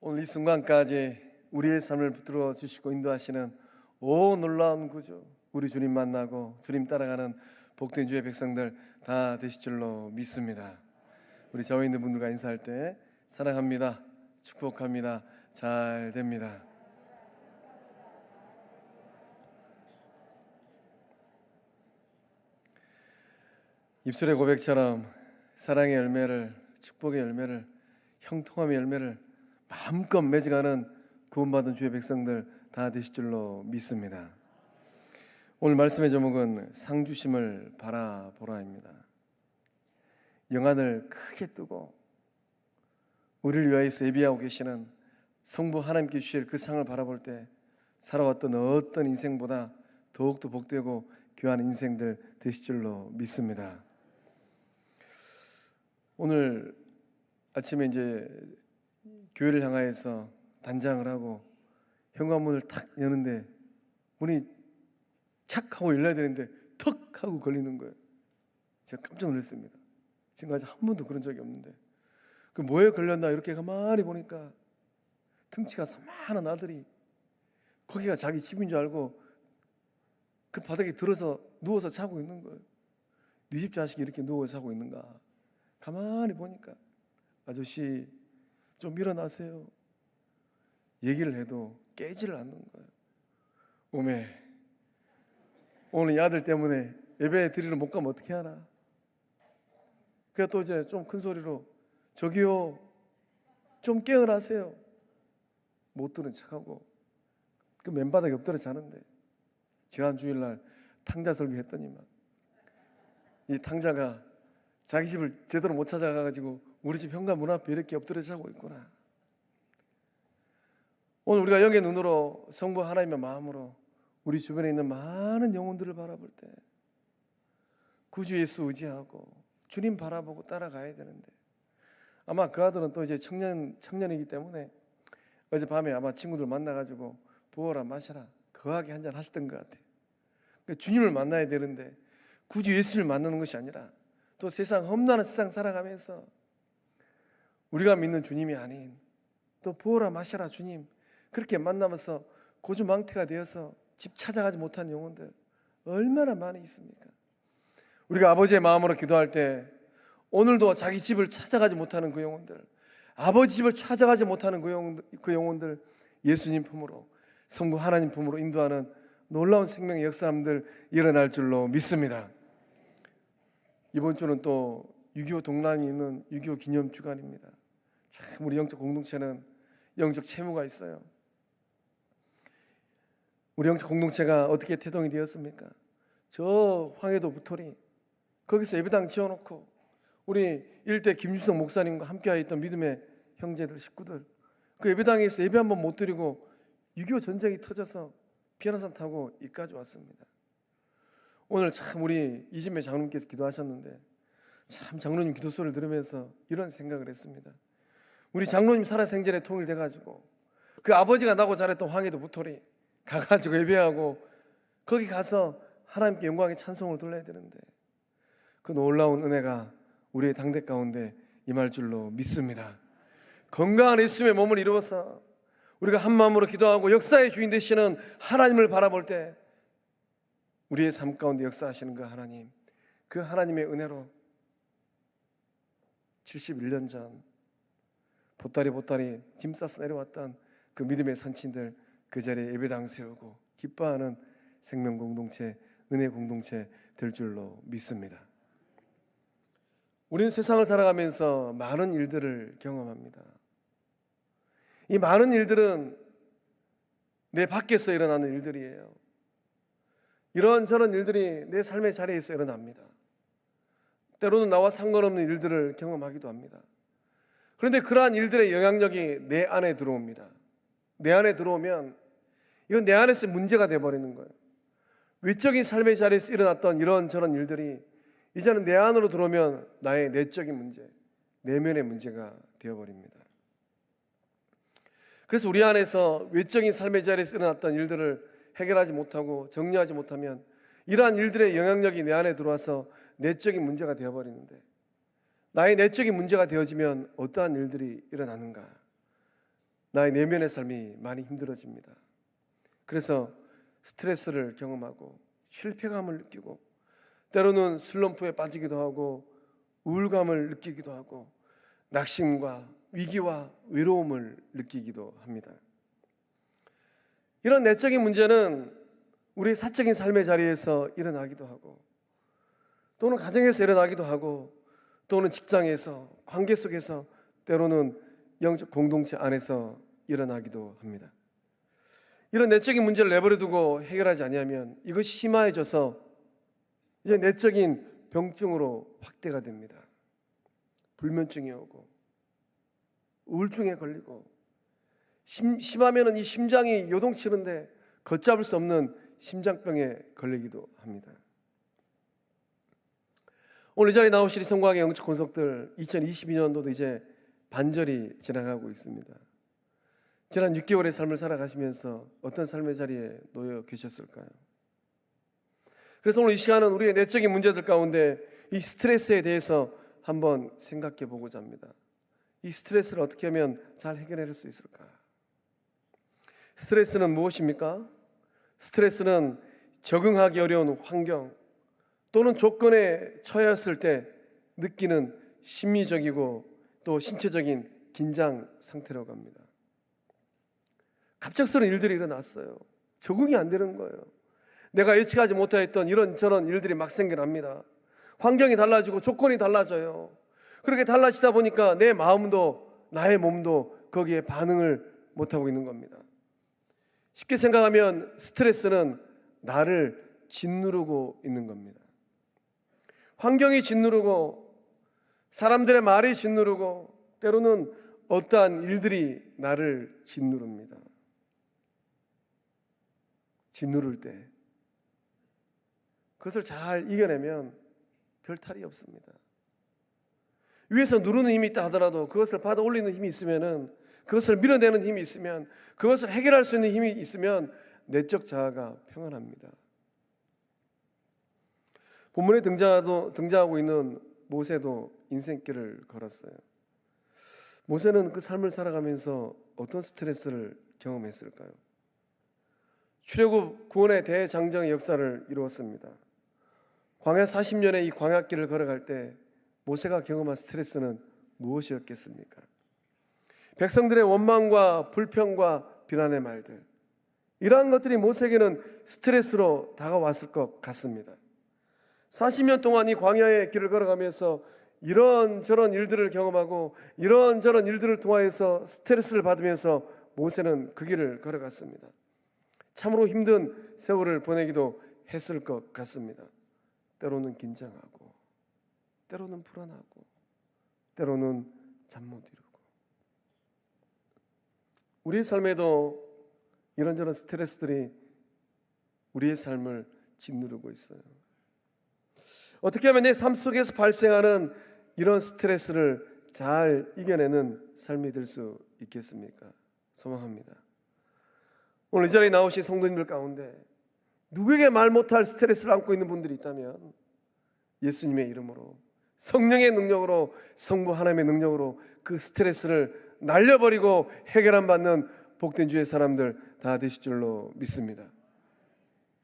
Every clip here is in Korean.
오늘 이 순간까지 우리의 삶을 붙들어 주시고 인도하시는 오 놀라운 구주, 우리 주님 만나고 주님 따라가는 복된 주의 백성들 다 되실 줄로 믿습니다. 우리 저와 있는 분들과 인사할 때 사랑합니다, 축복합니다, 잘 됩니다. 입술의 고백처럼 사랑의 열매를, 축복의 열매를, 형통함의 열매를 마음껏 맺어가는 구원받은 주의 백성들 다 되실 줄로 믿습니다. 오늘 말씀의 제목은 상주심을 바라보라입니다. 영안을 크게 뜨고 우리를 위하여서 예비하고 계시는 성부 하나님께 주실 그 상을 바라볼 때 살아왔던 어떤 인생보다 더욱더 복되고 귀한 인생들 되실 줄로 믿습니다. 오늘 아침에 이제 교회를 향하여서 단장을 하고 현관문을 탁 여는데 문이 착 하고 열려야 되는데 턱 하고 걸리는 거예요. 제가 깜짝 놀랐습니다. 지금까지 한 번도 그런 적이 없는데 그 뭐에 걸렸나 이렇게 가만히 보니까 등치가 산만한 아들이 거기가 자기 집인 줄 알고 그 바닥에 들어서 누워서 자고 있는 거예요. 네 집 자식이 이렇게 누워서 자고 있는가. 가만히 보니까 아저씨 좀 일어나세요. 얘기를 해도 깨지를 않는 거예요. 오메, 오늘 이 아들 때문에 예배 드리러 못 가면 어떻게 하나. 그래서 또 이제 좀 큰 소리로 저기요 좀 깨어나세요. 못 들은 척하고 그 맨바닥에 엎드려 자는데 지난 주일날 탕자 설교했더니만 이 탕자가 자기 집을 제대로 못 찾아가가지고 우리 집 현관문 앞에 이렇게 엎드려 자고 있구나. 오늘 우리가 영의 눈으로 성부 하나님의 마음으로 우리 주변에 있는 많은 영혼들을 바라볼 때 구주 예수 의지하고 주님 바라보고 따라가야 되는데 아마 그 아들은 또 이제 청년이기 때문에 어젯밤에 아마 친구들 만나가지고 부어라 마셔라 거하게 한잔 하셨던 것 같아요. 그러니까 주님을 만나야 되는데 굳이 예수를 만나는 것이 아니라 또 세상 험난한 세상 살아가면서 우리가 믿는 주님이 아닌 또 부어라 마셔라 주님 그렇게 만나면서 고주망태가 되어서 집 찾아가지 못한 영혼들 얼마나 많이 있습니까? 우리가 아버지의 마음으로 기도할 때 오늘도 자기 집을 찾아가지 못하는 그 영혼들, 아버지 집을 찾아가지 못하는 그 영혼들 예수님 품으로, 성부 하나님 품으로 인도하는 놀라운 생명의 역사함들 일어날 줄로 믿습니다. 이번 주는 또 6.25 동란이 있는 6.25 기념 주간입니다. 참 우리 영적 공동체는 영적 채무가 있어요. 우리 영적 공동체가 어떻게 태동이 되었습니까? 저 황해도 부토리 거기서 예배당 지어놓고 우리 일대 김주성 목사님과 함께하여 있던 믿음의 형제들 식구들 그 예배당에서 예배 한번 못 드리고 6.25 전쟁이 터져서 피난산 타고 이까지 왔습니다. 오늘 참 우리 이진매 장로님께서 기도하셨는데 참 장로님 기도 소리를 들으면서 이런 생각을 했습니다. 우리 장로님 살아생전에 통일돼가지고 그 아버지가 나고 자랐던 황해도 부토리 가가지고 예배하고 거기 가서 하나님께 영광의 찬송을 돌려야 되는데 그 놀라운 은혜가 우리의 당대 가운데 임할 줄로 믿습니다. 건강한 예수님의 몸을 이루어서 우리가 한 마음으로 기도하고 역사의 주인 되시는 하나님을 바라볼 때 우리의 삶 가운데 역사하시는 그 하나님, 그 하나님의 은혜로 71년 전 보따리 짐 싸서 내려왔던 그 믿음의 선친들 그 자리에 예배당 세우고 기뻐하는 생명 공동체, 은혜 공동체 될 줄로 믿습니다. 우리는 세상을 살아가면서 많은 일들을 경험합니다. 이 많은 일들은 내 밖에서 일어나는 일들이에요. 이런저런 일들이 내 삶의 자리에서 일어납니다. 때로는 나와 상관없는 일들을 경험하기도 합니다. 그런데 그러한 일들의 영향력이 내 안에 들어옵니다. 내 안에 들어오면 이건 내 안에서 문제가 되어버리는 거예요. 외적인 삶의 자리에서 일어났던 이런저런 일들이 이제는 내 안으로 들어오면 나의 내적인 문제, 내면의 문제가 되어버립니다. 그래서 우리 안에서 외적인 삶의 자리에서 일어났던 일들을 해결하지 못하고 정리하지 못하면 이러한 일들의 영향력이 내 안에 들어와서 내적인 문제가 되어버리는데 나의 내적인 문제가 되어지면 어떠한 일들이 일어나는가? 나의 내면의 삶이 많이 힘들어집니다. 그래서 스트레스를 경험하고 실패감을 느끼고 때로는 슬럼프에 빠지기도 하고 우울감을 느끼기도 하고 낙심과 위기와 외로움을 느끼기도 합니다. 이런 내적인 문제는 우리의 사적인 삶의 자리에서 일어나기도 하고 또는 가정에서 일어나기도 하고 또는 직장에서 관계 속에서 때로는 영적 공동체 안에서 일어나기도 합니다. 이런 내적인 문제를 내버려 두고 해결하지 아니하면 이것이 심화해져서 이제 내적인 병증으로 확대가 됩니다. 불면증이 오고 우울증에 걸리고 심하면은 이 심장이 요동치는데 걷잡을 수 없는 심장병에 걸리기도 합니다. 오늘 이 자리에 나오실 성곽의 영적 권속들 2022년도도 이제 반절이 지나가고 있습니다. 지난 6개월의 삶을 살아가시면서 어떤 삶의 자리에 놓여 계셨을까요? 그래서 오늘 이 시간은 우리의 내적인 문제들 가운데 이 스트레스에 대해서 한번 생각해 보고자 합니다. 이 스트레스를 어떻게 하면 잘 해결할 수 있을까? 스트레스는 무엇입니까? 스트레스는 적응하기 어려운 환경 또는 조건에 처했을 때 느끼는 심리적이고 또 신체적인 긴장 상태라고 합니다. 갑작스러운 일들이 일어났어요. 적응이 안 되는 거예요. 내가 예측하지 못했던 이런저런 일들이 막 생겨납니다. 환경이 달라지고 조건이 달라져요. 그렇게 달라지다 보니까 내 마음도 나의 몸도 거기에 반응을 못하고 있는 겁니다. 쉽게 생각하면 스트레스는 나를 짓누르고 있는 겁니다. 환경이 짓누르고 사람들의 말이 짓누르고 때로는 어떠한 일들이 나를 짓누릅니다. 짓누를 때 그것을 잘 이겨내면 별 탈이 없습니다. 위에서 누르는 힘이 있다 하더라도 그것을 받아 올리는 힘이 있으면은 그것을 밀어내는 힘이 있으면 그것을 해결할 수 있는 힘이 있으면 내적 자아가 평안합니다. 본문에 등장하고 있는 모세도 인생길을 걸었어요. 모세는 그 삶을 살아가면서 어떤 스트레스를 경험했을까요? 출애굽 구원의 대장정의 역사를 이루었습니다. 광야 40년의 이 광야길을 걸어갈 때 모세가 경험한 스트레스는 무엇이었겠습니까? 백성들의 원망과 불평과 비난의 말들, 이러한 것들이 모세에게는 스트레스로 다가왔을 것 같습니다. 40년 동안 이 광야의 길을 걸어가면서 이런저런 일들을 경험하고 이런저런 일들을 통하여서 스트레스를 받으면서 모세는 그 길을 걸어갔습니다. 참으로 힘든 세월을 보내기도 했을 것 같습니다. 때로는 긴장하고 때로는 불안하고 때로는 잠 못 이루고 우리의 삶에도 이런저런 스트레스들이 우리의 삶을 짓누르고 있어요. 어떻게 하면 내 삶 속에서 발생하는 이런 스트레스를 잘 이겨내는 삶이 될 수 있겠습니까? 소망합니다. 오늘 이 자리에 나오신 성도님들 가운데 누구에게 말 못할 스트레스를 안고 있는 분들이 있다면 예수님의 이름으로 성령의 능력으로 성부 하나님의 능력으로 그 스트레스를 날려버리고 해결함 받는 복된 주의 사람들 다 되실 줄로 믿습니다.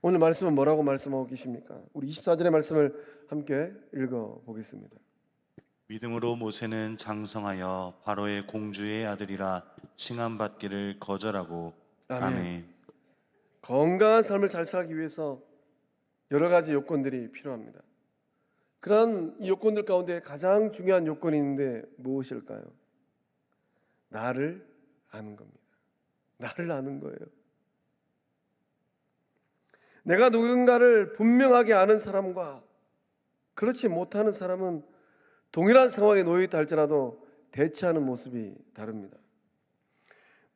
오늘 말씀은 뭐라고 말씀하고 계십니까? 우리 24절의 말씀을 함께 읽어보겠습니다. 믿음으로 모세는 장성하여 바로의 공주의 아들이라 칭함받기를 거절하고 아멘. 건강한 삶을 잘 살기 위해서 여러 가지 요건들이 필요합니다. 그런 이 요건들 가운데 가장 중요한 요건이 있는데 무엇일까요? 나를 아는 겁니다. 나를 아는 거예요. 내가 누군가를 분명하게 아는 사람과 그렇지 못하는 사람은 동일한 상황에 놓여있다 할지라도 대처하는 모습이 다릅니다.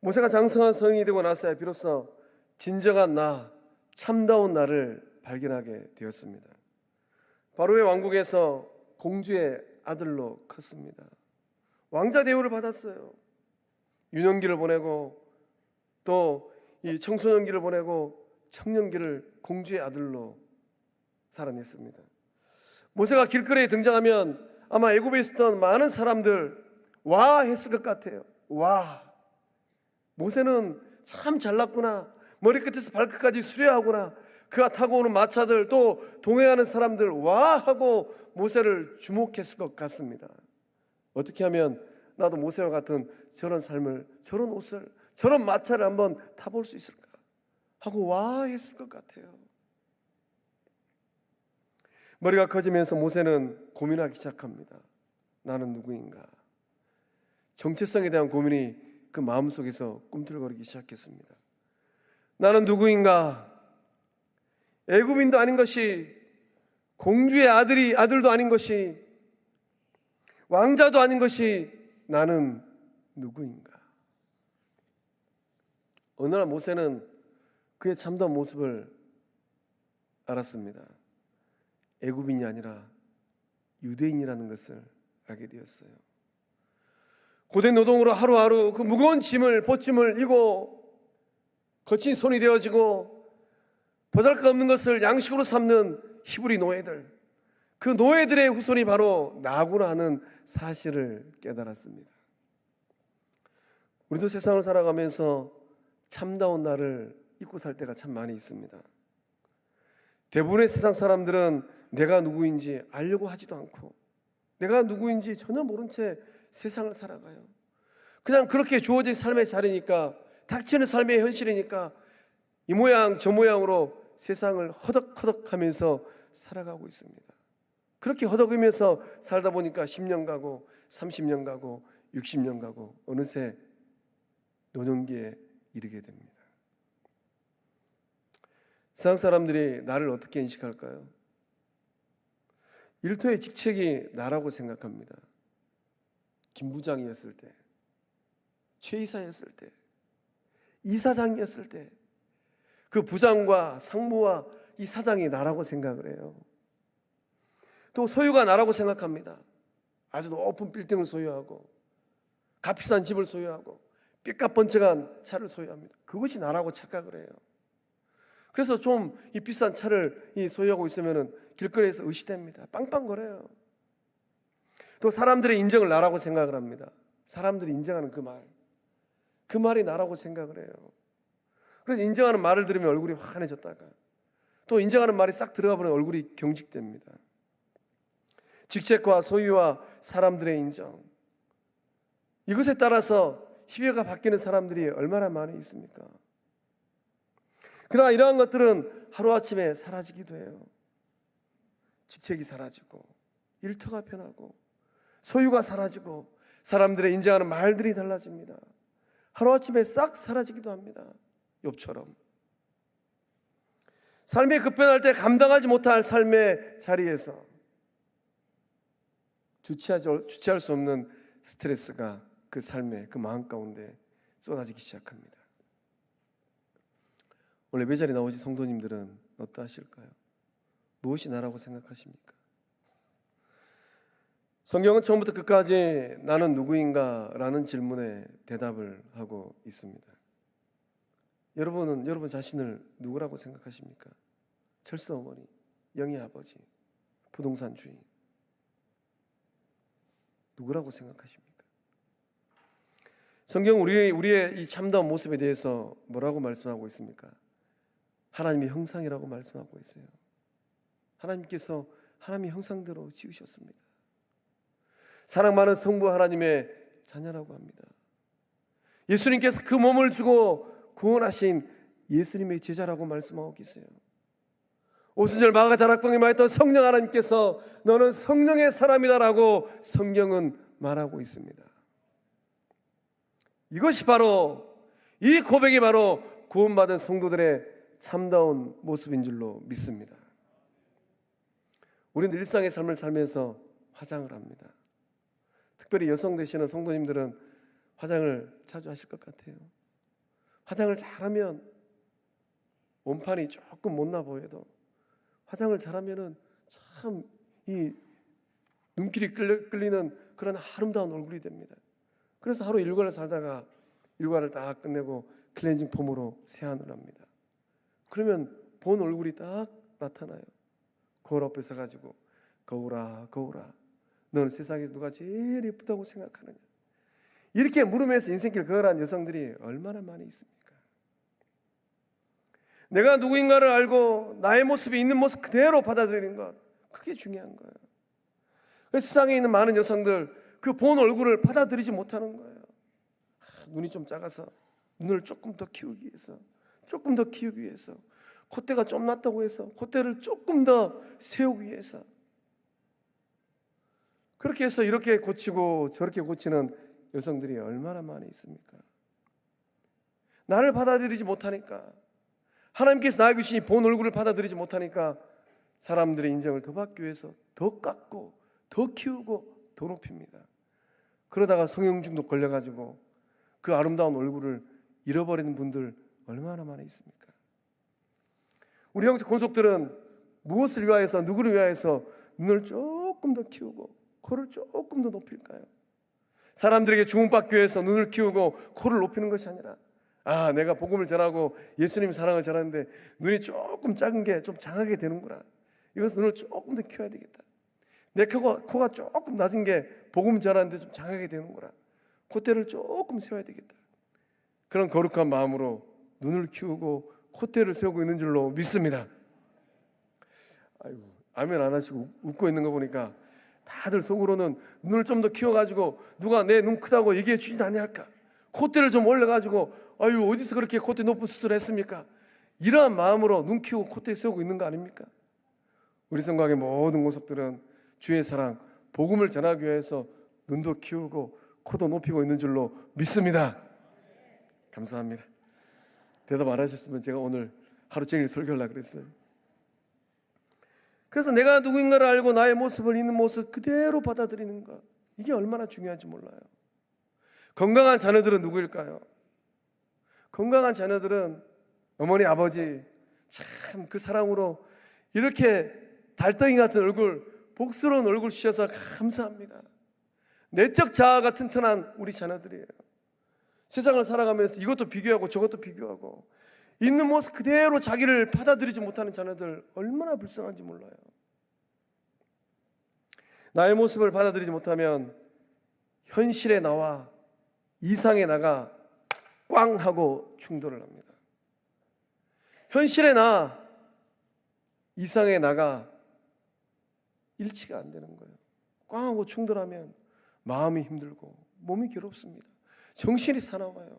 모세가 장성한 성인이 되고 나서야 비로소 진정한 나, 참다운 나를 발견하게 되었습니다. 바로의 왕국에서 공주의 아들로 컸습니다. 왕자 대우를 받았어요. 유년기를 보내고 또 이 청소년기를 보내고 청년기를 공주의 아들로 살아냈습니다. 모세가 길거리에 등장하면 아마 애굽에 있었던 많은 사람들 와 했을 것 같아요. 와. 모세는 참 잘났구나. 머리끝에서 발끝까지 수려하구나. 그가 타고 오는 마차들, 또 동행하는 사람들 와 하고 모세를 주목했을 것 같습니다. 어떻게 하면 나도 모세와 같은 저런 삶을, 저런 옷을, 저런 마차를 한번 타볼 수 있을까 하고 와 했을 것 같아요. 머리가 커지면서 모세는 고민하기 시작합니다. 나는 누구인가? 정체성에 대한 고민이 그 마음속에서 꿈틀거리기 시작했습니다. 나는 누구인가? 애굽인도 아닌 것이, 공주의 아들도 아닌 것이, 왕자도 아닌 것이 나는 누구인가? 어느 날 모세는 그의 참다운 모습을 알았습니다. 애굽인이 아니라 유대인이라는 것을 알게 되었어요. 고된 노동으로 하루하루 그 무거운 보침을 이고 거친 손이 되어지고 보잘것없는 것을 양식으로 삼는 히브리 노예들, 그 노예들의 후손이 바로 나구나 하는 사실을 깨달았습니다. 우리도 세상을 살아가면서 참다운 나를 잊고 살 때가 참 많이 있습니다. 대부분의 세상 사람들은 내가 누구인지 알려고 하지도 않고 내가 누구인지 전혀 모른 채 세상을 살아가요. 그냥 그렇게 주어진 삶의 자리니까, 닥치는 삶의 현실이니까 이 모양 저 모양으로 세상을 허덕허덕하면서 살아가고 있습니다. 그렇게 허덕이면서 살다 보니까 10년 가고 30년 가고 60년 가고 어느새 노년기에 이르게 됩니다. 세상 사람들이 나를 어떻게 인식할까요? 일터의 직책이 나라고 생각합니다. 김 부장이었을 때, 최 이사였을 때, 이사장이었을 때 그 부장과 상무와 이 사장이 나라고 생각을 해요. 또 소유가 나라고 생각합니다. 아주 높은 빌딩을 소유하고 값비싼 집을 소유하고 삐까번쩍한 차를 소유합니다. 그것이 나라고 착각을 해요. 그래서 좀 이 비싼 차를 소유하고 있으면 길거리에서 의시됩니다. 빵빵거려요. 또 사람들의 인정을 나라고 생각을 합니다. 사람들이 인정하는 그 말이 나라고 생각을 해요. 그래서 인정하는 말을 들으면 얼굴이 환해졌다가 또 인정하는 말이 싹 들어가 버리면 얼굴이 경직됩니다. 직책과 소유와 사람들의 인정, 이것에 따라서 희vě가 바뀌는 사람들이 얼마나 많이 있습니까? 그러나 이러한 것들은 하루아침에 사라지기도 해요. 직책이 사라지고 일터가 변하고 소유가 사라지고 사람들의 인정하는 말들이 달라집니다. 하루아침에 싹 사라지기도 합니다. 욥처럼 삶이 급변할 때 감당하지 못할 삶의 자리에서 주체할 수 없는 스트레스가 그 삶의 그 마음 가운데 쏟아지기 시작합니다. 오늘 예배자리에 나오신 성도님들은 어떠하실까요? 무엇이 나라고 생각하십니까? 성경은 처음부터 끝까지 나는 누구인가? 라는 질문에 대답을 하고 있습니다. 여러분은 여러분 자신을 누구라고 생각하십니까? 철수 어머니, 영희 아버지, 부동산 주인, 누구라고 생각하십니까? 성경 우리의 이 참다운 모습에 대해서 뭐라고 말씀하고 있습니까? 하나님의 형상이라고 말씀하고 있어요. 하나님께서 하나님의 형상대로 지으셨습니다. 사랑 많은 성부 하나님의 자녀라고 합니다. 예수님께서 그 몸을 주고 구원하신 예수님의 제자라고 말씀하고 계세요. 오순절 마가 다락방에 말했던 성령 하나님께서 너는 성령의 사람이다라고 성경은 말하고 있습니다. 이것이 바로, 이 고백이 바로 구원받은 성도들의 참다운 모습인 줄로 믿습니다. 우리는 일상의 삶을 살면서 화장을 합니다. 특별히 여성 되시는 성도님들은 화장을 자주 하실 것 같아요. 화장을 잘하면 몸판이 조금 못나 보여도 화장을 잘하면은 참 이 눈길이 끌리는 그런 아름다운 얼굴이 됩니다. 그래서 하루 일과를 살다가 일과를 딱 끝내고 클렌징 폼으로 세안을 합니다. 그러면 본 얼굴이 딱 나타나요. 거울 앞에 서가지고 거울아 거울아 너는 세상에서 누가 제일 예쁘다고 생각하느냐? 이렇게 물으면서 인생길 걸어간 여성들이 얼마나 많이 있습니까? 내가 누구인가를 알고 나의 모습이 있는 모습 그대로 받아들이는 것, 그게 중요한 거예요. 세상에 있는 많은 여성들 그 본 얼굴을 받아들이지 못하는 거예요. 눈이 좀 작아서 눈을 조금 더 키우기 위해서, 조금 더 키우기 위해서, 콧대가 좀 낮다고 해서 콧대를 조금 더 세우기 위해서, 그렇게 해서 이렇게 고치고 저렇게 고치는 여성들이 얼마나 많이 있습니까? 나를 받아들이지 못하니까, 하나님께서 나에게 주신 본 얼굴을 받아들이지 못하니까 사람들의 인정을 더 받기 위해서 더 깎고 더 키우고 더 높입니다. 그러다가 성형중독 걸려가지고 그 아름다운 얼굴을 잃어버리는 분들 얼마나 많이 있습니까? 우리 형제 권속들은 무엇을 위하여서, 누구를 위하여서 눈을 조금 더 키우고 코를 조금 더 높일까요? 사람들에게 주목받기 위해서 눈을 키우고 코를 높이는 것이 아니라, 내가 복음을 전하고 예수님 사랑을 전하는데 눈이 조금 작은 게 좀 장하게 되는구나, 이것은 눈을 조금 더 키워야 되겠다. 내 코가 조금 낮은 게 복음 전하는데 좀 장하게 되는구나, 콧대를 조금 세워야 되겠다. 그런 거룩한 마음으로 눈을 키우고 콧대를 세우고 있는 줄로 믿습니다. 아이고, 아멘 안 하시고 웃고 있는 거 보니까 다들 속으로는 눈을 좀 더 키워가지고 누가 내 눈 크다고 얘기해 주진 아니할까, 콧대를 좀 올려가지고 아유 어디서 그렇게 콧대 높은 수술을 했습니까, 이러한 마음으로 눈 키우고 콧대 세우고 있는 거 아닙니까? 우리 성곽의 모든 모습들은 주의 사랑, 복음을 전하기 위해서 눈도 키우고 코도 높이고 있는 줄로 믿습니다. 감사합니다. 대답 안 하셨으면 제가 오늘 하루 종일 설교하려고 그랬어요. 그래서 내가 누구인가를 알고 나의 모습을 있는 모습 그대로 받아들이는 것, 이게 얼마나 중요한지 몰라요. 건강한 자녀들은 누구일까요? 건강한 자녀들은 어머니 아버지 참 그 사랑으로 이렇게 달덩이 같은 얼굴, 복스러운 얼굴 주셔서 감사합니다. 내적 자아가 튼튼한 우리 자녀들이에요. 세상을 살아가면서 이것도 비교하고 저것도 비교하고 있는 모습 그대로 자기를 받아들이지 못하는 자녀들 얼마나 불쌍한지 몰라요. 나의 모습을 받아들이지 못하면 현실의 나와 이상의 나가 꽝 하고 충돌을 합니다. 현실의 나, 이상의 나가 일치가 안 되는 거예요. 꽝 하고 충돌하면 마음이 힘들고 몸이 괴롭습니다. 정신이 사나워요.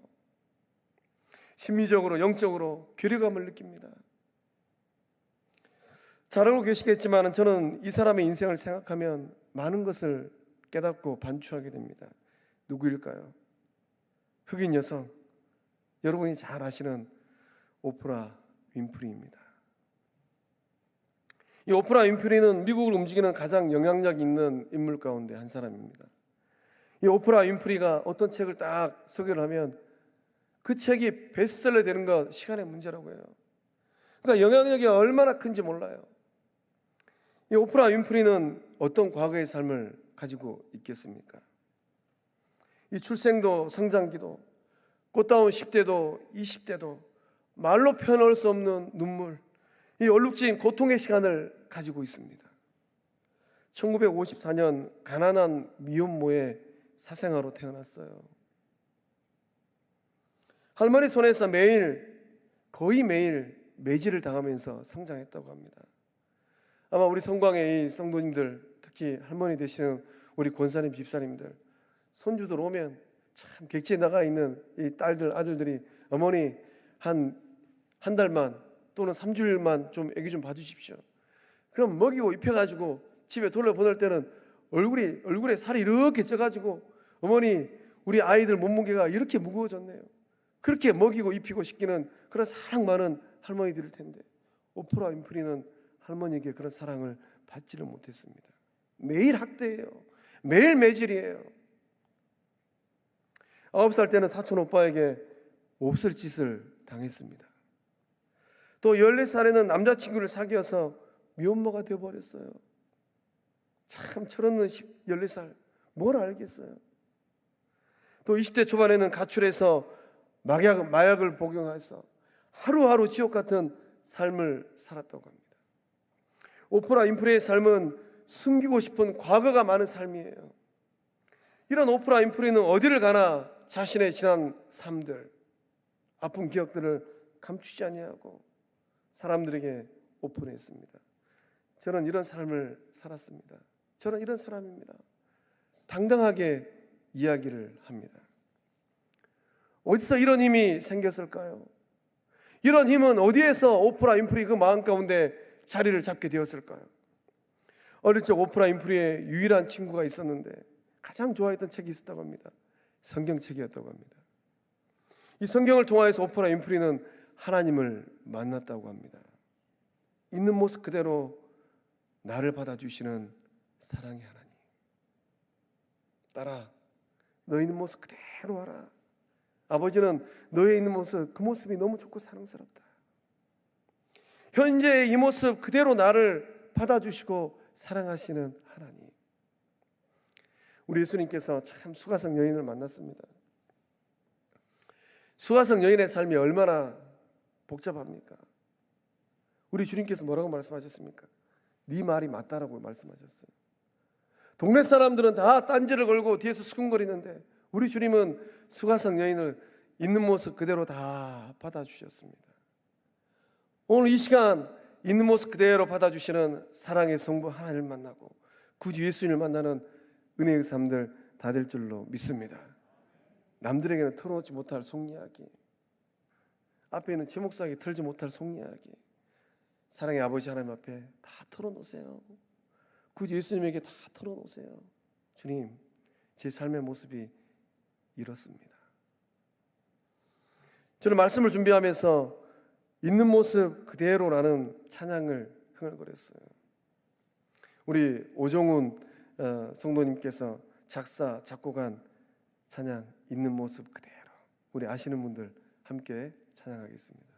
심리적으로, 영적으로 괴리감을 느낍니다. 잘 알고 계시겠지만 저는 이 사람의 인생을 생각하면 많은 것을 깨닫고 반추하게 됩니다. 누구일까요? 흑인 여성, 여러분이 잘 아시는 오프라 윈프리입니다. 이 오프라 윈프리는 미국을 움직이는 가장 영향력 있는 인물 가운데 한 사람입니다. 이 오프라 윈프리가 어떤 책을 딱 소개를 하면 그 책이 베스트셀러 되는 건 시간의 문제라고 해요. 그러니까 영향력이 얼마나 큰지 몰라요. 이 오프라 윈프리는 어떤 과거의 삶을 가지고 있겠습니까? 이 출생도 성장기도 꽃다운 10대도 20대도 말로 표현할 수 없는 눈물, 이 얼룩진 고통의 시간을 가지고 있습니다. 1954년 가난한 미혼모의 사생아로 태어났어요. 할머니 손에서 거의 매일 매질을 당하면서 성장했다고 합니다. 아마 우리 성광의 이 성도님들, 특히 할머니 되시는 우리 권사님, 집사님들, 손주들 오면 참 객지에 나가 있는 이 딸들, 아들들이 어머니 한 달만 또는 3주일만 좀 애기 좀 봐주십시오. 그럼 먹이고 입혀가지고 집에 돌려보낼 때는 얼굴에 살이 이렇게 쪄가지고 어머니 우리 아이들 몸무게가 이렇게 무거워졌네요. 그렇게 먹이고 입히고 시키는 그런 사랑 많은 할머니들일 텐데 오프라 윈프리는 할머니에게 그런 사랑을 받지를 못했습니다. 매일 학대예요. 매일 매질이에요. 9살 때는 사촌 오빠에게 몹쓸 짓을 당했습니다. 또 14살에는 남자친구를 사귀어서 미혼모가 되어버렸어요. 참 철없는 14살 뭘 알겠어요. 또 20대 초반에는 가출해서 마약을 복용해서 하루하루 지옥 같은 삶을 살았다고 합니다. 오프라 윈프리의 삶은 숨기고 싶은 과거가 많은 삶이에요. 이런 오프라 윈프리는 어디를 가나 자신의 지난 삶들, 아픈 기억들을 감추지 아니하고 사람들에게 오픈했습니다. 저는 이런 삶을 살았습니다. 저는 이런 사람입니다. 당당하게 이야기를 합니다. 어디서 이런 힘이 생겼을까요? 이런 힘은 어디에서 오프라 윈프리 그 마음 가운데 자리를 잡게 되었을까요? 어릴 적 오프라 윈프리의 유일한 친구가 있었는데 가장 좋아했던 책이 있었다고 합니다. 성경책이었다고 합니다. 이 성경을 통하여서 오프라 윈프리는 하나님을 만났다고 합니다. 있는 모습 그대로 나를 받아주시는 사랑의 하나님. 딸아, 너 있는 모습 그대로 와라. 아버지는 너의 있는 모습, 그 모습이 너무 좋고 사랑스럽다. 현재 이 모습 그대로 나를 받아주시고 사랑하시는 하나님. 우리 예수님께서 참 수가성 여인을 만났습니다. 수가성 여인의 삶이 얼마나 복잡합니까? 우리 주님께서 뭐라고 말씀하셨습니까? 네 말이 맞다라고 말씀하셨어요. 동네 사람들은 다 딴지를 걸고 뒤에서 수근거리는데 우리 주님은 수가성 여인을 있는 모습 그대로 다 받아주셨습니다. 오늘 이 시간 있는 모습 그대로 받아주시는 사랑의 성부 하나님을 만나고 굳이 예수님을 만나는 은혜의 삶들 다 될 줄로 믿습니다. 남들에게는 털어놓지 못할 속이야기, 앞에 있는 지목사에게 털지 못할 속이야기, 사랑의 아버지 하나님 앞에 다 털어놓으세요. 굳이 예수님에게 다 털어놓으세요. 주님, 제 삶의 모습이 이렇습니다. 저는 말씀을 준비하면서 있는 모습 그대로라는 찬양을 흥얼거렸어요. 우리 오종훈 성도님께서 작사 작곡한 찬양 있는 모습 그대로, 우리 아시는 분들 함께 찬양하겠습니다.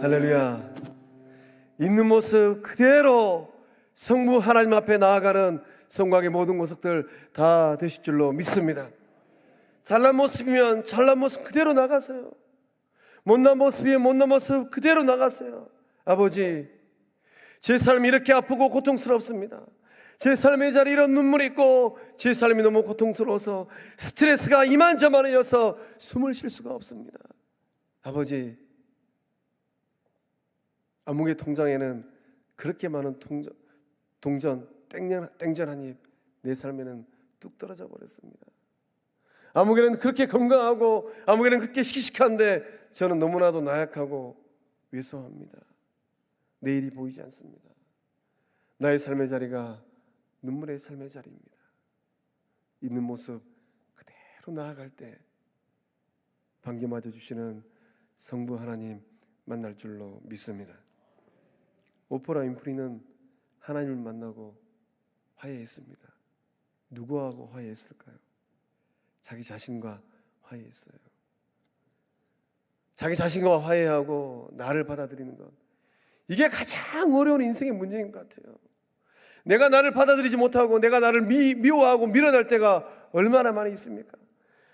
할렐루야. 있는 모습 그대로 성부 하나님 앞에 나아가는 성곽의 모든 모습들 다 되실 줄로 믿습니다. 잘난 모습이면 잘난 모습 그대로 나가세요. 못난 모습이면 못난 모습 그대로 나가세요. 아버지, 제 삶이 이렇게 아프고 고통스럽습니다. 제 삶의 자리에 이런 눈물이 있고 제 삶이 너무 고통스러워서 스트레스가 이만저만해져서 숨을 쉴 수가 없습니다. 아버지, 아무개 통장에는 그렇게 많은 땡전하니 내 삶에는 뚝 떨어져 버렸습니다. 아무개는 그렇게 건강하고 아무개는 그렇게 씩씩한데 저는 너무나도 나약하고 왜소합니다. 내일이 보이지 않습니다. 나의 삶의 자리가 눈물의 삶의 자리입니다. 있는 모습 그대로 나아갈 때 반겨맞아 주시는 성부 하나님 만날 줄로 믿습니다. 오프라 윈프리는 하나님을 만나고 화해했습니다. 누구하고 화해했을까요? 자기 자신과 화해했어요. 자기 자신과 화해하고 나를 받아들이는 것, 이게 가장 어려운 인생의 문제인 것 같아요. 내가 나를 받아들이지 못하고 내가 나를 미워하고 밀어낼 때가 얼마나 많이 있습니까?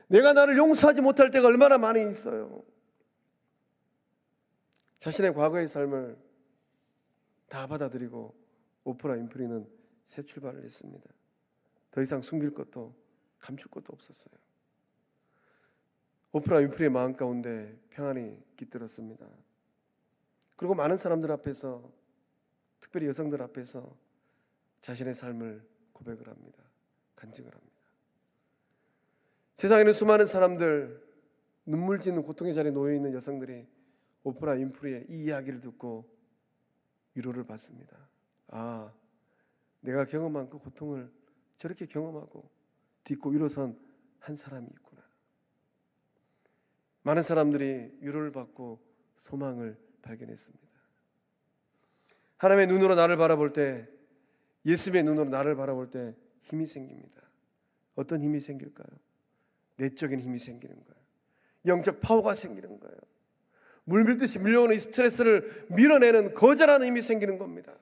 내가 나를 용서하지 못할 때가 얼마나 많이 있어요. 자신의 과거의 삶을 다 받아들이고 오프라 윈프리는 새 출발을 했습니다. 더 이상 숨길 것도 감출 것도 없었어요. 오프라 윈프리의 마음 가운데 평안이 깃들었습니다. 그리고 많은 사람들 앞에서, 특별히 여성들 앞에서 자신의 삶을 고백을 합니다. 간증을 합니다. 세상에는 수많은 사람들, 눈물 짓는 고통의 자리에 놓여 있는 여성들이 오프라 윈프리의 이 이야기를 듣고 위로를 받습니다. 아, 내가 경험한 그 고통을 저렇게 경험하고 딛고 일어선 한 사람이 있구나. 많은 사람들이 위로를 받고 소망을 발견했습니다. 하나님의 눈으로 나를 바라볼 때, 예수님의 눈으로 나를 바라볼 때 힘이 생깁니다. 어떤 힘이 생길까요? 내적인 힘이 생기는 거예요. 영적 파워가 생기는 거예요. 물밀듯이 밀려오는 이 스트레스를 밀어내는 거절하는 힘이 생기는 겁니다.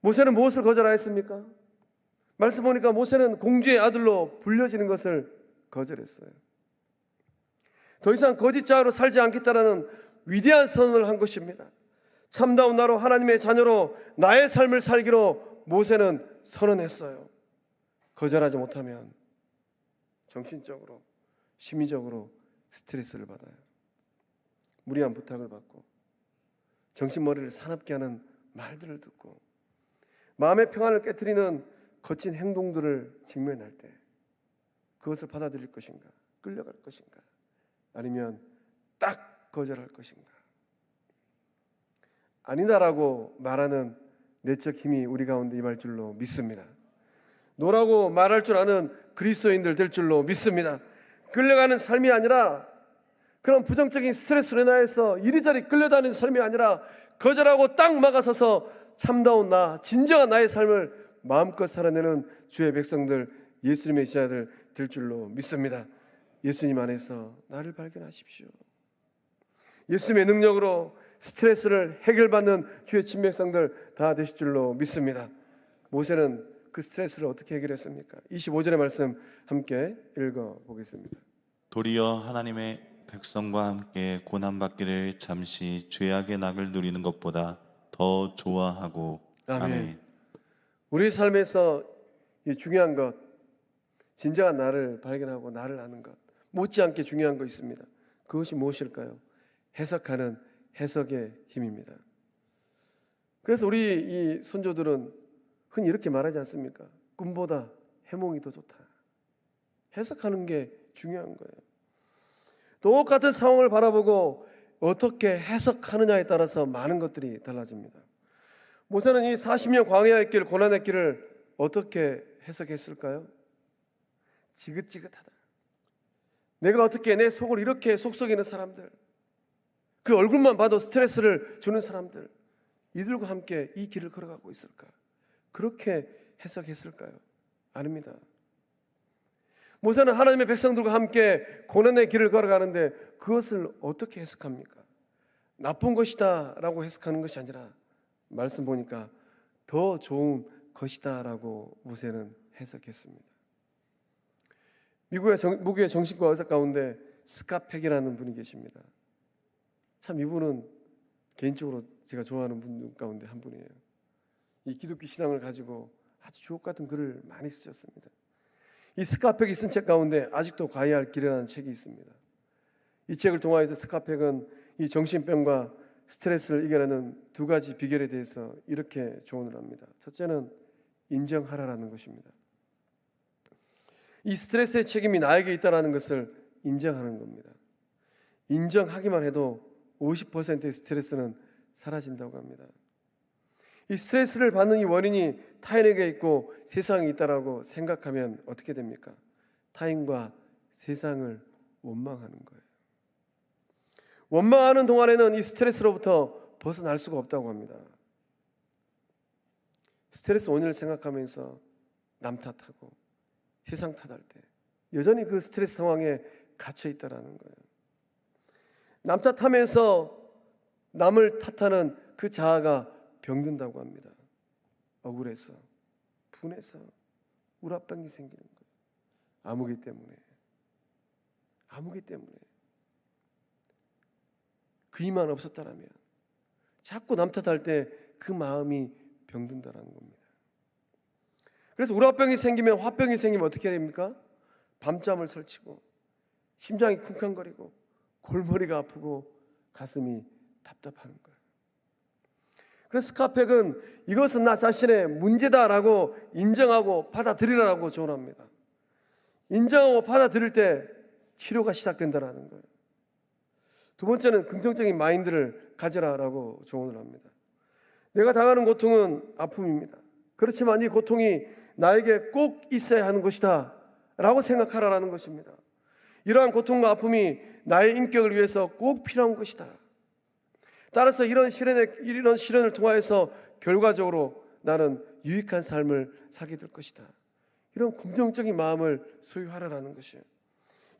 모세는 무엇을 거절하였습니까? 말씀 보니까 모세는 공주의 아들로 불려지는 것을 거절했어요. 더 이상 거짓 자아로 살지 않겠다라는 위대한 선언을 한 것입니다. 참다운 나로 하나님의 자녀로 나의 삶을 살기로 모세는 선언했어요. 거절하지 못하면 정신적으로, 심리적으로 스트레스를 받아요. 무리한 부탁을 받고 정신머리를 사납게 하는 말들을 듣고 마음의 평안을 깨트리는 거친 행동들을 직면할 때 그것을 받아들일 것인가, 끌려갈 것인가, 아니면 딱 거절할 것인가. 아니다라고 말하는 내적 힘이 우리 가운데 임할 줄로 믿습니다. 노라고 말할 줄 아는 그리스도인들 될 줄로 믿습니다. 끌려가는 삶이 아니라, 그런 부정적인 스트레스로 인하여서 이리저리 끌려다니는 삶이 아니라 거절하고 딱 막아서서 참다운 나, 진정한 나의 삶을 마음껏 살아내는 주의 백성들, 예수님의 제자들 될 줄로 믿습니다. 예수님 안에서 나를 발견하십시오. 예수님의 능력으로 스트레스를 해결받는 주의 친백성들 다 되실 줄로 믿습니다. 모세는 그 스트레스를 어떻게 해결했습니까? 25절의 말씀 함께 읽어보겠습니다. 도리어 하나님의 백성과 함께 고난받기를 잠시 죄악의 낙을 누리는 것보다 더 좋아하고. 아멘. 우리 삶에서 이 중요한 것, 진정한 나를 발견하고 나를 아는 것, 못지않게 중요한 거 있습니다. 그것이 무엇일까요? 해석하는 해석의 힘입니다. 그래서 우리 이 선조들은 흔히 이렇게 말하지 않습니까? 꿈보다 해몽이 더 좋다. 해석하는 게 중요한 거예요. 똑같은 상황을 바라보고 어떻게 해석하느냐에 따라서 많은 것들이 달라집니다. 모세는 이 40년 광야의 길, 고난의 길을 어떻게 해석했을까요? 지긋지긋하다. 내가 어떻게 내 속을 이렇게 속썩이는 사람들, 그 얼굴만 봐도 스트레스를 주는 사람들, 이들과 함께 이 길을 걸어가고 있을까? 그렇게 해석했을까요? 아닙니다. 모세는 하나님의 백성들과 함께 고난의 길을 걸어가는데 그것을 어떻게 해석합니까? 나쁜 것이다 라고 해석하는 것이 아니라 말씀 보니까 더 좋은 것이다 라고 모세는 해석했습니다. 미국의 정신과 의사 가운데 스캇 팩이라는 분이 계십니다. 참 이분은 개인적으로 제가 좋아하는 분 가운데 한 분이에요. 이 기독교 신앙을 가지고 아주 주옥 같은 글을 많이 쓰셨습니다. 이 스캇 팩이 쓴 책 가운데 아직도 가야 할 길이라는 책이 있습니다. 이 책을 통하여서 스캇 팩은 이 정신병과 스트레스를 이겨내는 두 가지 비결에 대해서 이렇게 조언을 합니다. 첫째는 인정하라라는 것입니다. 이 스트레스의 책임이 나에게 있다는 것을 인정하는 겁니다. 인정하기만 해도 50%의 스트레스는 사라진다고 합니다. 이 스트레스를 받는 이 원인이 타인에게 있고 세상에 있다라고 생각하면 어떻게 됩니까? 타인과 세상을 원망하는 거예요. 원망하는 동안에는 이 스트레스로부터 벗어날 수가 없다고 합니다. 스트레스 원인을 생각하면서 남 탓하고 세상 탓할 때 여전히 그 스트레스 상황에 갇혀 있다라는 거예요. 남 탓하면서 남을 탓하는 그 자아가 병든다고 합니다. 억울해서, 분해서 우라병이 생기는 거예요. 아무기 때문에. 그 힘만 없었다라면 자꾸 남 탓할 때 그 마음이 병든다라는 겁니다. 그래서 우라병이 생기면, 화병이 생기면 어떻게 됩니까? 밤잠을 설치고 심장이 쿵쾅거리고 골머리가 아프고 가슴이 답답한 거예요. 그래서 스카펙은 이것은 나 자신의 문제다라고 인정하고 받아들이라고 조언합니다. 인정하고 받아들일 때 치료가 시작된다는 거예요. 두 번째는 긍정적인 마인드를 가져라라고 조언을 합니다. 내가 당하는 고통은 아픔입니다. 그렇지만 이 고통이 나에게 꼭 있어야 하는 것이다 라고 생각하라라는 것입니다. 이러한 고통과 아픔이 나의 인격을 위해서 꼭 필요한 것이다. 따라서 이런 시련을 통하여서 결과적으로 나는 유익한 삶을 살게 될 것이다. 이런 긍정적인 마음을 소유하라라는 것이에요.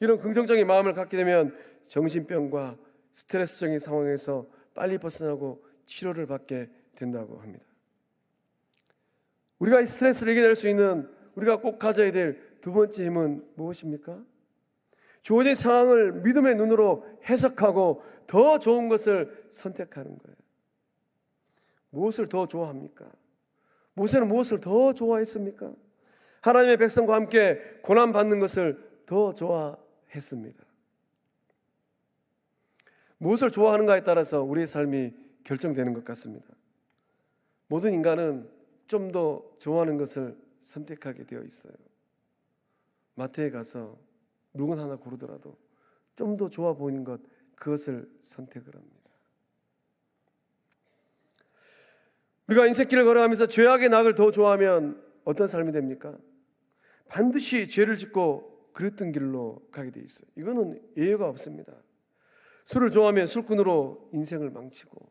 이런 긍정적인 마음을 갖게 되면 정신병과 스트레스적인 상황에서 빨리 벗어나고 치료를 받게 된다고 합니다. 우리가 이 스트레스를 이겨낼 수 있는 우리가 꼭 가져야 될 두 번째 힘은 무엇입니까? 주어진 상황을 믿음의 눈으로 해석하고 더 좋은 것을 선택하는 거예요. 무엇을 더 좋아합니까? 모세는 무엇을 더 좋아했습니까? 하나님의 백성과 함께 고난받는 것을 더 좋아했습니다. 무엇을 좋아하는가에 따라서 우리의 삶이 결정되는 것 같습니다. 모든 인간은 좀 더 좋아하는 것을 선택하게 되어 있어요. 마트에 가서 물건 하나 고르더라도 좀 더 좋아 보이는 것, 그것을 선택을 합니다. 우리가 인생길을 걸어가면서 죄악의 낙을 더 좋아하면 어떤 삶이 됩니까? 반드시 죄를 짓고 그랬던 길로 가게 돼 있어요. 이거는 예외가 없습니다. 술을 좋아하면 술꾼으로 인생을 망치고,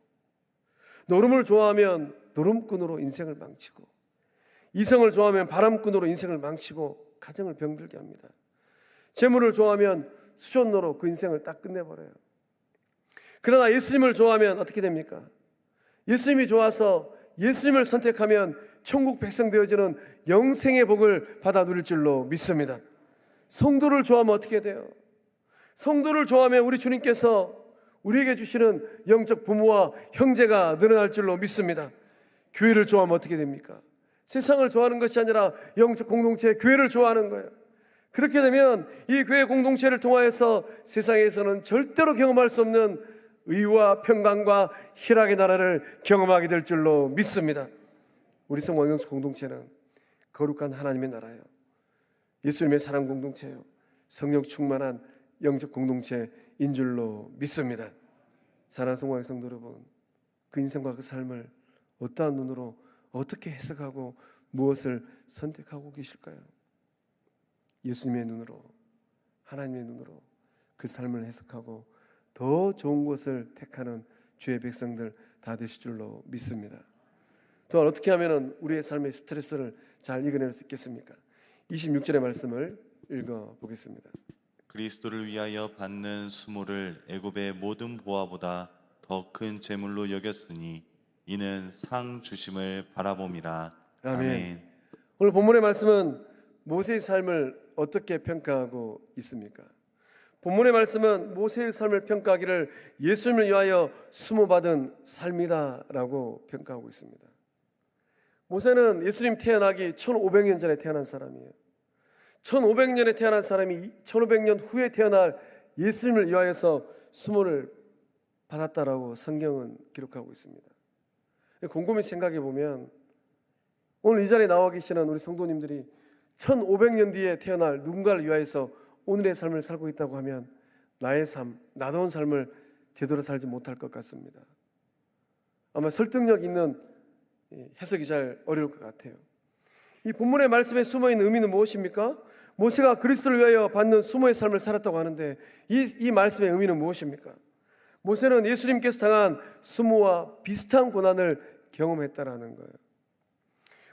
노름을 좋아하면 노름꾼으로 인생을 망치고, 이성을 좋아하면 바람꾼으로 인생을 망치고 가정을 병들게 합니다. 재물을 좋아하면 수존노로 그 인생을 딱 끝내버려요. 그러나 예수님을 좋아하면 어떻게 됩니까? 예수님이 좋아서 예수님을 선택하면 천국 백성 되어지는 영생의 복을 받아 누릴 줄로 믿습니다. 성도를 좋아하면 어떻게 돼요? 성도를 좋아하면 우리 주님께서 우리에게 주시는 영적 부모와 형제가 늘어날 줄로 믿습니다. 교회를 좋아하면 어떻게 됩니까? 세상을 좋아하는 것이 아니라 영적 공동체, 교회를 좋아하는 거예요. 그렇게 되면 이 교회 공동체를 통하여서 세상에서는 절대로 경험할 수 없는 의와 평강과 희락의 나라를 경험하게 될 줄로 믿습니다. 우리 성원 영적 공동체는 거룩한 하나님의 나라예요. 예수님의 사랑 공동체예요. 성령 충만한 영적 공동체인 줄로 믿습니다. 사랑하는 성원 성도 여러분, 그 인생과 그 삶을 어떠한 눈으로 어떻게 해석하고 무엇을 선택하고 계실까요? 예수님의 눈으로, 하나님의 눈으로 그 삶을 해석하고 더 좋은 것을 택하는 주의 백성들 다 되실 줄로 믿습니다. 또한 어떻게 하면 우리의 삶의 스트레스를 잘 이겨낼 수 있겠습니까? 26절의 말씀을 읽어보겠습니다. 그리스도를 위하여 받는 수모를 애굽의 모든 보화보다 더 큰 재물로 여겼으니 이는 상 주심을 바라봄이라. 아멘. 오늘 본문의 말씀은 모세의 삶을 어떻게 평가하고 있습니까? 본문의 말씀은 모세의 삶을 평가하기를 예수님을 위하여 수모받은 삶이다라고 평가하고 있습니다. 모세는 예수님 태어나기 1500년 전에 태어난 사람이에요. 1500년에 태어난 사람이 1500년 후에 태어날 예수님을 위하여서 수모를 받았다라고 성경은 기록하고 있습니다. 곰곰이 생각해 보면 오늘 이 자리에 나와 계시는 우리 성도님들이 1500년 뒤에 태어날 누군가를 위하여서 오늘의 삶을 살고 있다고 하면 나의 삶, 나다운 삶을 제대로 살지 못할 것 같습니다. 아마 설득력 있는 해석이 잘 어려울 것 같아요. 이 본문의 말씀에 숨어있는 의미는 무엇입니까? 모세가 그리스도를 위하여 받는 수모의 삶을 살았다고 하는데 이 말씀의 의미는 무엇입니까? 모세는 예수님께서 당한 수모와 비슷한 고난을 경험했다라는 거예요.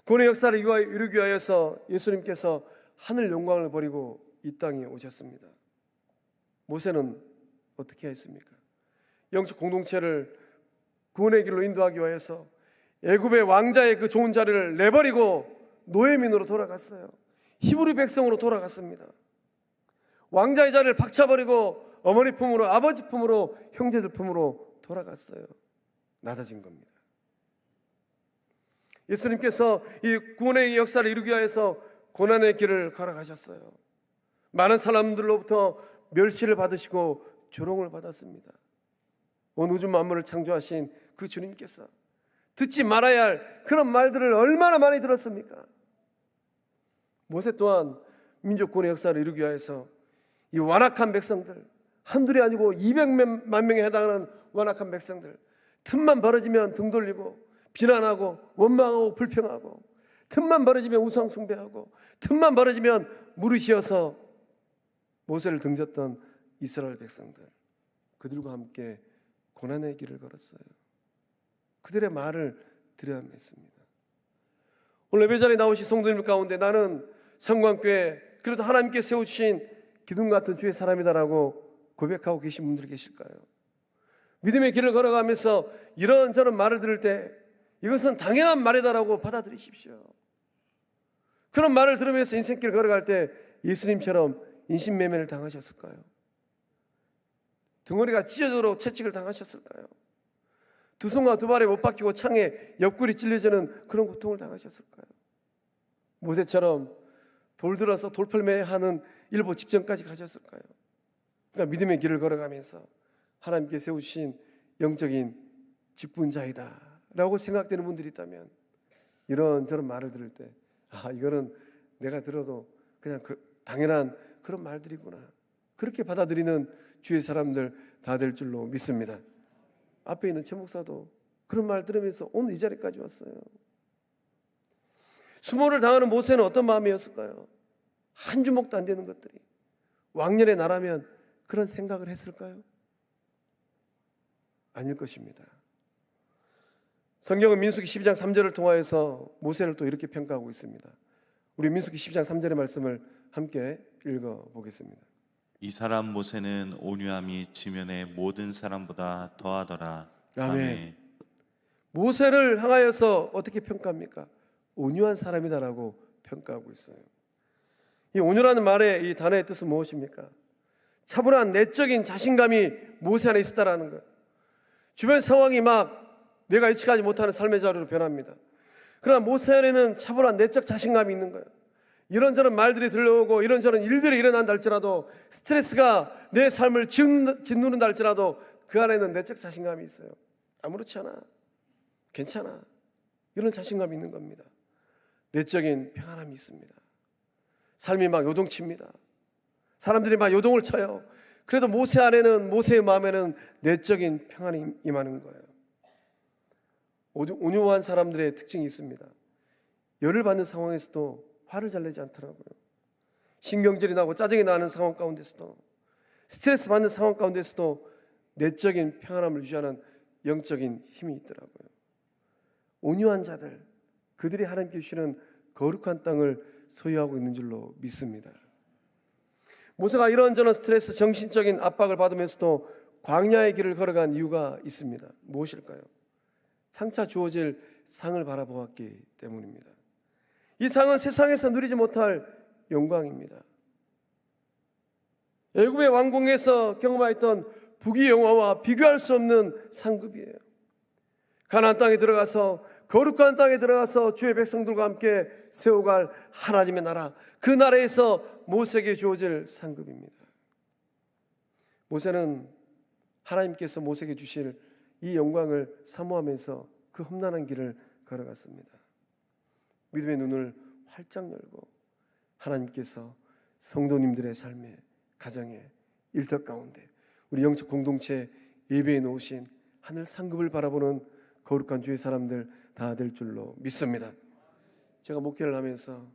구원의 역사를 이루기 위하여서 예수님께서 하늘 영광을 버리고 이 땅에 오셨습니다. 모세는 어떻게 했습니까? 영적 공동체를 구원의 길로 인도하기 위해서 애굽의 왕자의 그 좋은 자리를 내버리고 노예민으로 돌아갔어요. 히브리 백성으로 돌아갔습니다. 왕자의 자리를 박차버리고 어머니 품으로, 아버지 품으로, 형제들 품으로 돌아갔어요. 낮아진 겁니다. 예수님께서 이 구원의 역사를 이루기 위해서 고난의 길을 걸어가셨어요. 많은 사람들로부터 멸시를 받으시고 조롱을 받았습니다. 온 우주 만물을 창조하신 그 주님께서 듣지 말아야 할 그런 말들을 얼마나 많이 들었습니까? 모세 또한 민족군의 역사를 이루기 위해서 이 완악한 백성들, 한둘이 아니고 200만 명에 해당하는 완악한 백성들, 틈만 벌어지면 등 돌리고 비난하고 원망하고 불평하고, 틈만 벌어지면 우상 숭배하고, 틈만 벌어지면 무릎 씌어서 모세를 등졌던 이스라엘 백성들, 그들과 함께 고난의 길을 걸었어요. 그들의 말을 들여야만 했습니다. 오늘 예배자리에 나오신 성도님들 가운데 나는 성광교회, 그래도 하나님께 세워주신 기둥 같은 주의 사람이다라고 고백하고 계신 분들이 계실까요? 믿음의 길을 걸어가면서 이런저런 말을 들을 때 이것은 당연한 말이다라고 받아들이십시오. 그런 말을 들으면서 인생길을 걸어갈 때 예수님처럼 인신매매를 당하셨을까요? 등허리가 찢어지도록 채찍을 당하셨을까요? 두 손과 두 발에 못 박히고 창에 옆구리 찔려지는 그런 고통을 당하셨을까요? 모세처럼 돌 들어서 돌팔매하는 일보 직전까지 가셨을까요? 그러니까 믿음의 길을 걸어가면서 하나님께 세우신 영적인 직분자이다 라고 생각되는 분들이 있다면 이런저런 말을 들을 때 이거는 내가 들어도 그냥 당연한 그런 말들이구나, 그렇게 받아들이는 주의 사람들 다 될 줄로 믿습니다. 앞에 있는 최 목사도 그런 말 들으면서 오늘 이 자리까지 왔어요. 수모를 당하는 모세는 어떤 마음이었을까요? 한 주먹도 안 되는 것들이 왕년의 나라면 그런 생각을 했을까요? 아닐 것입니다. 성경은 민수기 12장 3절을 통하여서 모세를 또 이렇게 평가하고 있습니다. 우리 민수기 12장 3절의 말씀을 함께 읽어보겠습니다. 이 사람 모세는 온유함이 지면의 모든 사람보다 더하더라. 아멘. 모세를 향하여서 어떻게 평가합니까? 온유한 사람이다라고 평가하고 있어요. 이 온유라는 말의 이 단어의 뜻은 무엇입니까? 차분한 내적인 자신감이 모세 안에 있었다라는 거예요. 주변 상황이 막 내가 예측하지 못하는 삶의 자료로 변합니다. 그러나 모세 안에는 차분한 내적 자신감이 있는 거예요. 이런저런 말들이 들려오고 이런저런 일들이 일어난다 할지라도, 스트레스가 내 삶을 짓누른다 할지라도 그 안에는 내적 자신감이 있어요. 아무렇지 않아, 괜찮아, 이런 자신감이 있는 겁니다. 내적인 평안함이 있습니다. 삶이 막 요동칩니다. 사람들이 막 요동을 쳐요. 그래도 모세 안에는, 모세의 마음에는 내적인 평안이 임하는 거예요. 온유한 사람들의 특징이 있습니다. 열을 받는 상황에서도 화를 잘 내지 않더라고요. 신경질이 나고 짜증이 나는 상황 가운데서도, 스트레스 받는 상황 가운데서도 내적인 평안함을 유지하는 영적인 힘이 있더라고요. 온유한 자들, 그들이 하나님께 주시는 거룩한 땅을 소유하고 있는 줄로 믿습니다. 모세가 이런저런 스트레스, 정신적인 압박을 받으면서도 광야의 길을 걸어간 이유가 있습니다. 무엇일까요? 장차 주어질 상을 바라보았기 때문입니다. 이 상은 세상에서 누리지 못할 영광입니다. 애굽의 왕궁에서 경험했던 부귀 영화와 비교할 수 없는 상급이에요. 가나안 땅에 들어가서, 거룩한 땅에 들어가서 주의 백성들과 함께 세워갈 하나님의 나라, 그 나라에서 모세에게 주어질 상급입니다. 모세는 하나님께서 모세에게 주실 이 영광을 사모하면서 그 험난한 길을 걸어갔습니다. 믿음의 눈을 활짝 열고 하나님께서 성도님들의 삶에, 가정에, 일터 가운데, 우리 영적 공동체 예배에 놓으신 하늘 상급을 바라보는 거룩한 주의 사람들 다 될 줄로 믿습니다. 제가 목회를 하면서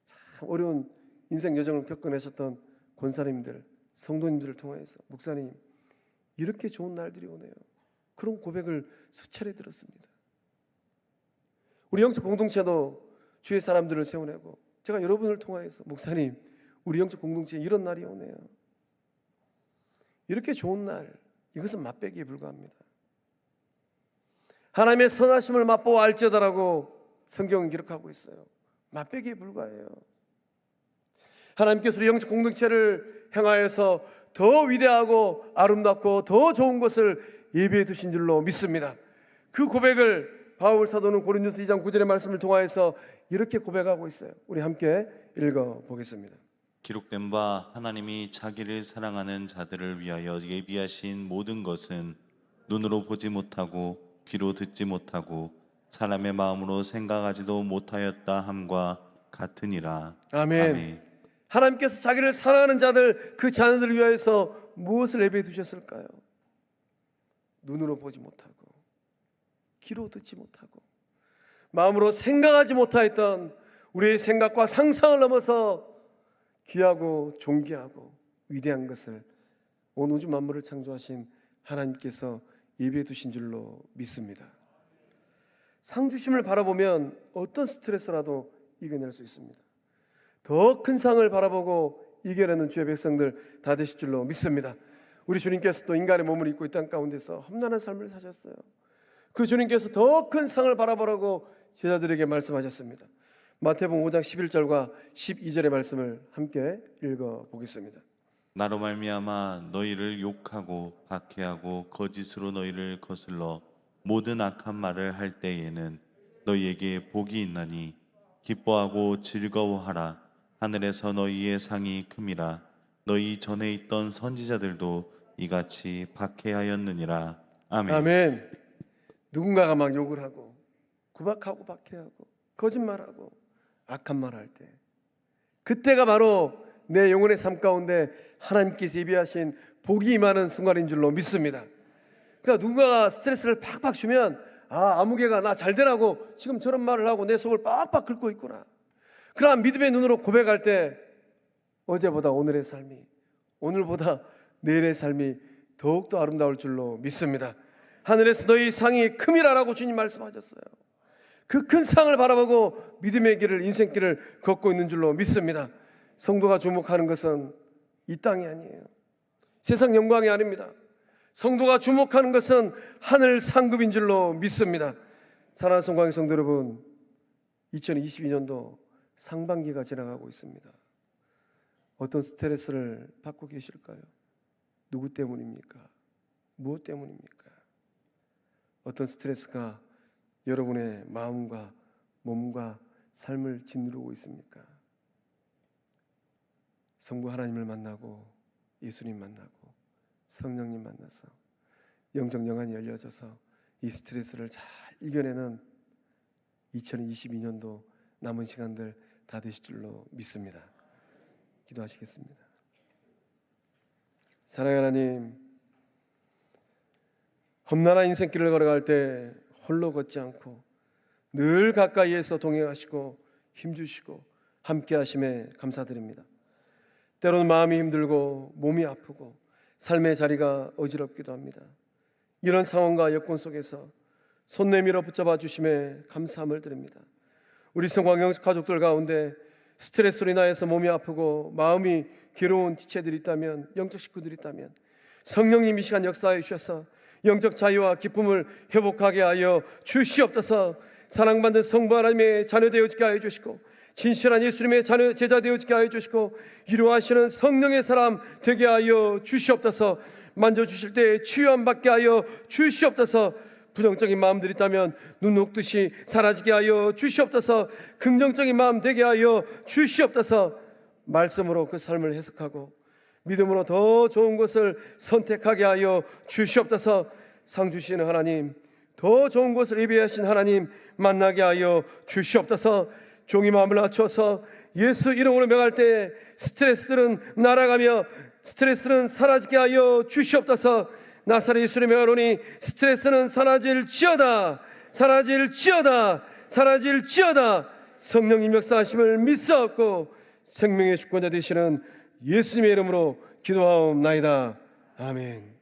참 어려운 인생 여정을 겪어내셨던 권사님들, 성도님들을 통해서 목사님, 이렇게 좋은 날들이 오네요, 그런 고백을 수차례 들었습니다. 우리 영적 공동체도 주의 사람들을 세워내고, 제가 여러분을 통해서 목사님, 우리 영적 공동체에 이런 날이 오네요, 이렇게 좋은 날, 이것은 맛배기에 불과합니다. 하나님의 선하심을 맛보아 알지어다라고 성경은 기록하고 있어요. 맛배기에 불과해요. 하나님께서 우리 영적 공동체를 향하여서 더 위대하고 아름답고 더 좋은 것을 예비해 두신 줄로 믿습니다. 그 고백을 바울 사도는 고린도서 2장 9절의 말씀을 통하여서 이렇게 고백하고 있어요. 우리 함께 읽어보겠습니다. 기록된 바 하나님이 자기를 사랑하는 자들을 위하여 예비하신 모든 것은 눈으로 보지 못하고 귀로 듣지 못하고 사람의 마음으로 생각하지도 못하였다 함과 같으니라. 아멘. 아멘. 하나님께서 자기를 사랑하는 자들, 그 자녀들을 위하여서 무엇을 예배해 두셨을까요? 눈으로 보지 못하고 귀로 듣지 못하고 마음으로 생각하지 못하였던 우리의 생각과 상상을 넘어서 귀하고 존귀하고 위대한 것을 온 우주 만물을 창조하신 하나님께서 예배해 두신 줄로 믿습니다. 상 주심을 바라보면 어떤 스트레스라도 이겨낼 수 있습니다. 더 큰 상을 바라보고 이겨내는 주의 백성들 다 되실 줄로 믿습니다. 우리 주님께서 또 인간의 몸을 입고 이 땅 가운데서 험난한 삶을 사셨어요. 그 주님께서 더 큰 상을 바라보라고 제자들에게 말씀하셨습니다. 마태복음 5장 11절과 12절의 말씀을 함께 읽어보겠습니다. 나로 말미암아 너희를 욕하고 박해하고 거짓으로 너희를 거슬러 모든 악한 말을 할 때에는 너희에게 복이 있나니 기뻐하고 즐거워하라. 하늘에서 너희의 상이 큼이라. 너희 전에 있던 선지자들도 이같이 박해하였느니라. 아멘. 아멘. 누군가가 막 욕을 하고 구박하고 박해하고 거짓말하고 악한 말 할 때, 그때가 바로 내 영혼의 삶 가운데 하나님께서 예비하신 복이 임하는 순간인 줄로 믿습니다. 그러니까 누군가가 스트레스를 팍팍 주면 아무개가 나 잘 되라고 지금 저런 말을 하고 내 속을 빡빡 긁고 있구나. 그러나 믿음의 눈으로 고백할 때 어제보다 오늘의 삶이, 오늘보다 내일의 삶이 더욱더 아름다울 줄로 믿습니다. 하늘에서 너희 상이 큼이라라고 주님 말씀하셨어요. 그 큰 상을 바라보고 믿음의 길을, 인생길을 걷고 있는 줄로 믿습니다. 성도가 주목하는 것은 이 땅이 아니에요. 세상 영광이 아닙니다. 성도가 주목하는 것은 하늘 상급인 줄로 믿습니다. 사랑하는 성광의 성도 여러분, 2022년도 상반기가 지나가고 있습니다. 어떤 스트레스를 받고 계실까요? 누구 때문입니까? 무엇 때문입니까? 어떤 스트레스가 여러분의 마음과 몸과 삶을 짓누르고 있습니까? 성부 하나님을 만나고 예수님 만나고 성령님 만나서 영적 영안이 열려져서 이 스트레스를 잘 이겨내는 2022년도 남은 시간들 다 되실 줄로 믿습니다. 기도하시겠습니다. 사랑하는 하나님, 험난한 인생길을 걸어갈 때 홀로 걷지 않고 늘 가까이에서 동행하시고 힘주시고 함께 하심에 감사드립니다. 때로는 마음이 힘들고 몸이 아프고 삶의 자리가 어지럽기도 합니다. 이런 상황과 여건 속에서 손 내밀어 붙잡아 주심에 감사함을 드립니다. 우리 성광영 가족들 가운데 스트레스로 인하여서 몸이 아프고 마음이 괴로운 지체들이 있다면, 영적 식구들이 있다면 성령님 이 시간 역사해 주셔서 영적 자유와 기쁨을 회복하게 하여 주시옵소서. 사랑받는 성부 하나님의 자녀 되어지게 하여 주시고 진실한 예수님의 자녀 제자 되어지게 하여 주시고 위로하시는 성령의 사람 되게 하여 주시옵소서. 만져주실 때 치유함 받게 하여 주시옵소서. 부정적인 마음들이 있다면 눈 녹듯이 사라지게 하여 주시옵소서. 긍정적인 마음 되게 하여 주시옵소서. 말씀으로 그 삶을 해석하고 믿음으로 더 좋은 것을 선택하게 하여 주시옵소서. 상 주시는 하나님, 더 좋은 것을 예비하신 하나님 만나게 하여 주시옵소서. 종이 마음을 낮춰서 예수 이름으로 명할 때 스트레스들은 날아가며 스트레스는 사라지게 하여 주시옵소서. 나사렛 예수를 명하노니 스트레스는 사라질지어다, 사라질지어다, 사라질지어다. 성령님 역사하심을 믿사옵고 생명의 주권자 되시는 예수님의 이름으로 기도하옵나이다. 아멘.